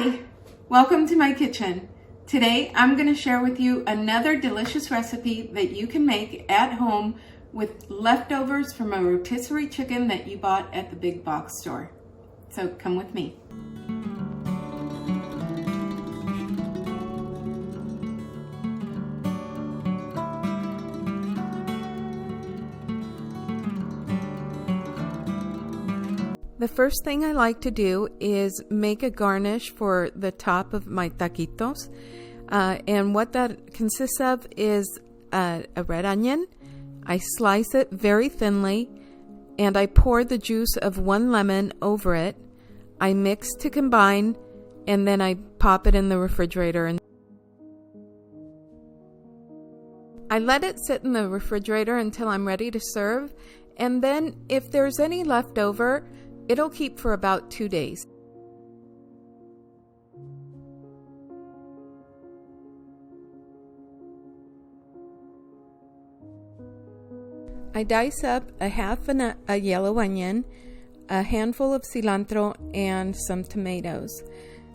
Hi, welcome to my kitchen. Today I'm going to share with you another delicious recipe that you can make at home with leftovers from a rotisserie chicken that you bought at the big box store. So come with me. The first thing I like to do is make a garnish for the top of my taquitos. And what that consists of is a red onion. I slice it very thinly and I pour the juice of 1 lemon over it. I mix to combine and then I pop it in the refrigerator. And I let it sit in the refrigerator until I'm ready to serve. And then if there's any left over, it'll keep for about 2 days. I dice up a half a yellow onion, a handful of cilantro, and some tomatoes.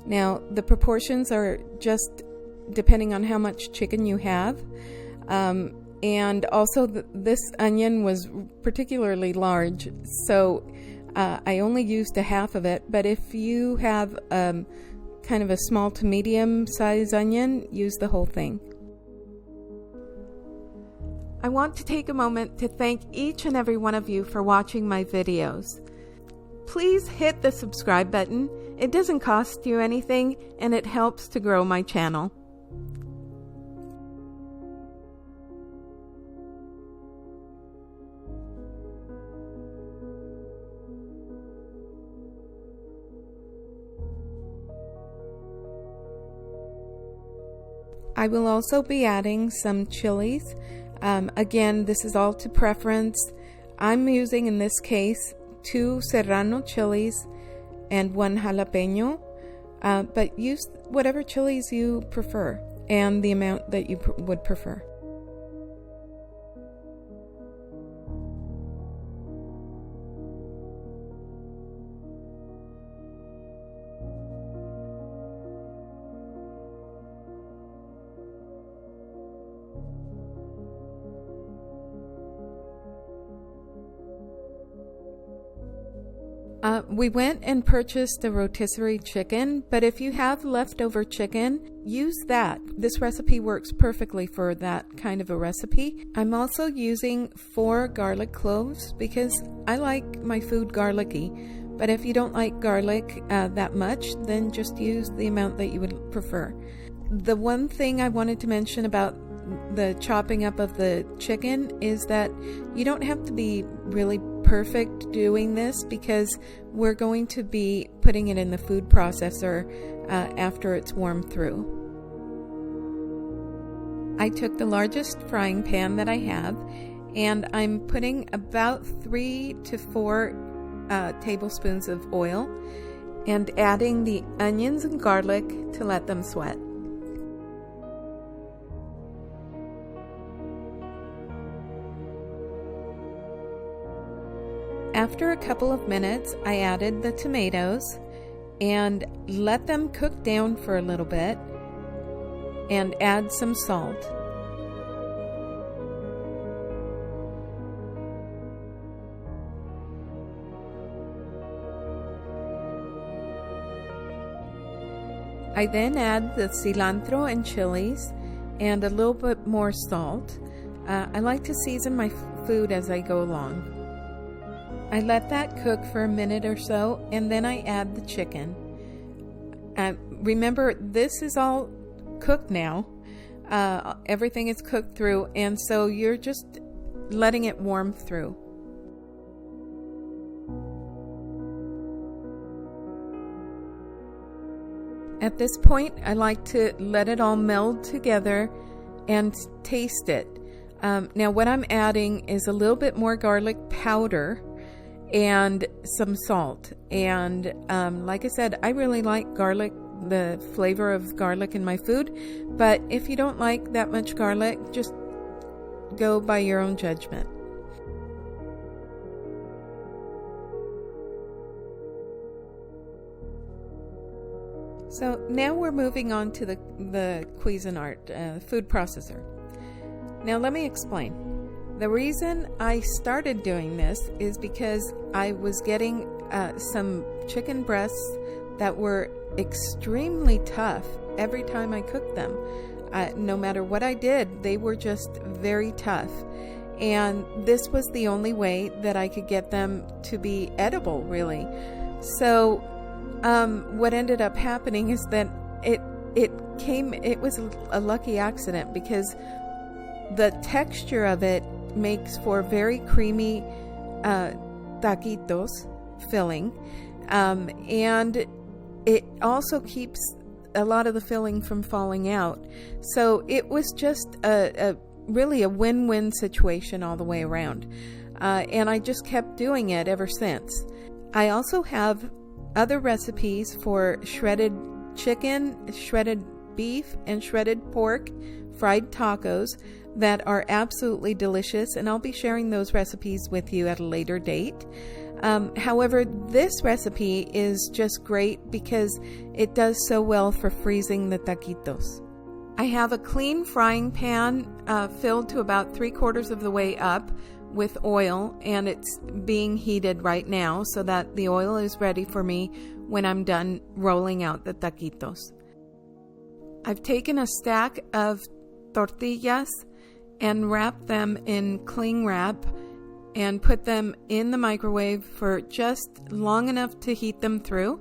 Now, the proportions are just depending on how much chicken you have. And also, this onion was particularly large, so I only used a half of it, but if you have kind of a small to medium size onion, use the whole thing. I want to take a moment to thank each and every one of you for watching my videos. Please hit the subscribe button. It doesn't cost you anything and it helps to grow my channel. I will also be adding some chilies. Again, this is all to preference. I'm using in this case 2 Serrano Chiles and 1 Jalapeno, but use whatever chilies you prefer and the amount that you would prefer. We went and purchased a rotisserie chicken, but if you have leftover chicken, use that. This recipe works perfectly for that kind of a recipe. I'm also using 4 garlic cloves because I like my food garlicky, but if you don't like garlic that much, then just use the amount that you would prefer. The one thing I wanted to mention about the chopping up of the chicken is that you don't have to be really perfect doing this because we're going to be putting it in the food processor after it's warmed through. I took the largest frying pan that I have and I'm putting about 3 to 4 tablespoons of oil and adding the onions and garlic to let them sweat. After a couple of minutes, I added the tomatoes and let them cook down for a little bit and add some salt. I then add the cilantro and chilies and a little bit more salt. I like to season my food as I go along. I let that cook for a minute or so and then I add the chicken. Remember, this is all cooked now. Everything is cooked through, and so you're just letting it warm through. At this point, I like to let it all meld together and taste it. Now what I'm adding is a little bit more garlic powder and some salt, and like I said, I really like garlic, the flavor of garlic in my food, but if you don't like that much garlic, just go by your own judgment. So now we're moving on to the Cuisinart food processor. Now let me explain. The reason I started doing this is because I was getting some chicken breasts that were extremely tough every time I cooked them. No matter what I did, they were just very tough. And this was the only way that I could get them to be edible, really. So what ended up happening is that it was a lucky accident, because the texture of it makes for very creamy taquitos filling, and it also keeps a lot of the filling from falling out. So it was just really a win-win situation all the way around, and I just kept doing it ever since. I also have other recipes for shredded chicken, shredded beef, and shredded pork fried tacos that are absolutely delicious, and I'll be sharing those recipes with you at a later date. However, this recipe is just great because it does so well for freezing the taquitos. I have a clean frying pan filled to about 3/4 of the way up with oil, and it's being heated right now so that the oil is ready for me when I'm done rolling out the taquitos. I've taken a stack of tortillas and wrapped them in cling wrap and put them in the microwave for just long enough to heat them through.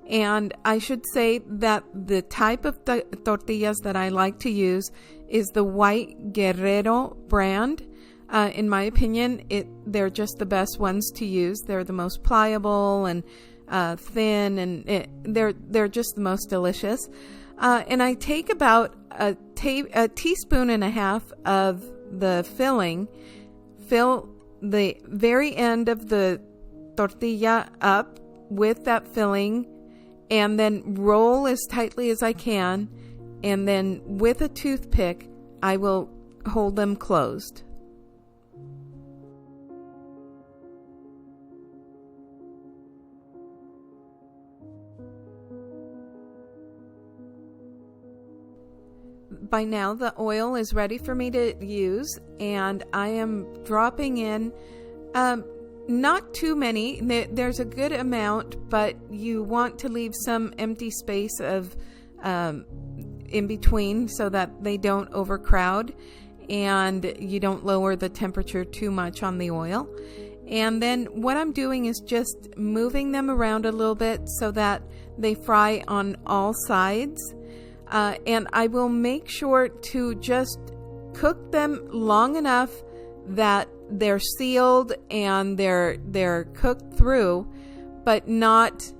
And I should say that the type of tortillas that I like to use is the white Guerrero brand. In my opinion, they're just the best ones to use. They're the most pliable and thin, and they're just the most delicious. And I take about a teaspoon and a half of the filling, fill the very end of the tortilla up with that filling, and then roll as tightly as I can, and then with a toothpick I will hold them closed. By now the oil is ready for me to use, and I am dropping in not too many. There's a good amount, but you want to leave some empty space of in between so that they don't overcrowd and you don't lower the temperature too much on the oil. And then what I'm doing is just moving them around a little bit so that they fry on all sides. And I will make sure to just cook them long enough that they're sealed and they're cooked through, but not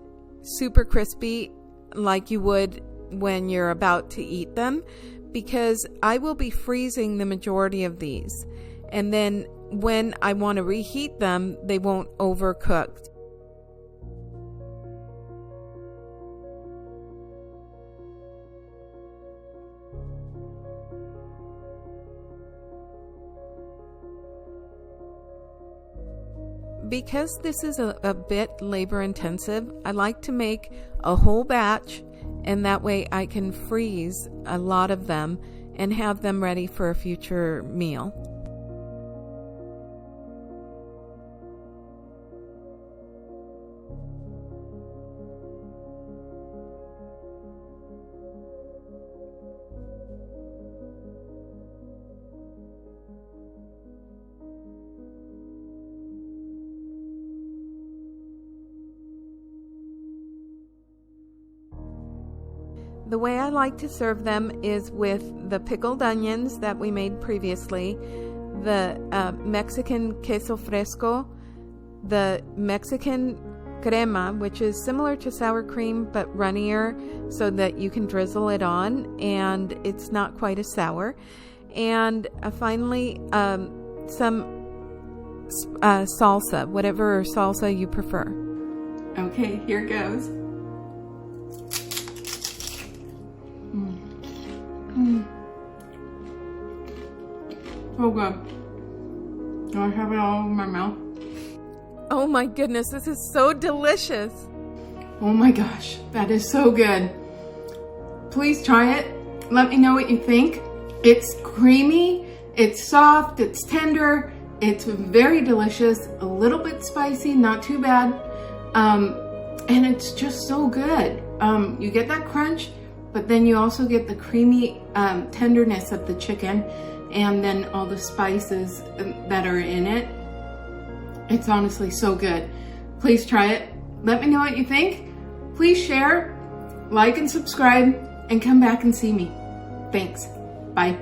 super crispy like you would when you're about to eat them, because I will be freezing the majority of these. And then when I want to reheat them, they won't overcook. Because this is a bit labor intensive, I like to make a whole batch, and that way I can freeze a lot of them and have them ready for a future meal. The way I like to serve them is with the pickled onions that we made previously, the Mexican Queso Fresco, the Mexican Crema, which is similar to sour cream but runnier so that you can drizzle it on and it's not quite as sour, and finally some salsa, whatever salsa you prefer. Okay, here goes. So good. Do I have it all over my mouth? Oh my goodness, this is so delicious. Oh my gosh, that is so good. please try it. Let me know what you think. It's creamy, it's soft, it's tender, it's very delicious, a little bit spicy, not too bad, and it's just so good. You get that crunch, but then you also get the creamy tenderness of the chicken, and then all the spices that are in it. It's honestly so good. Please try it. Let me know what you think. Please share, like and subscribe, and come back and see me. Thanks. Bye.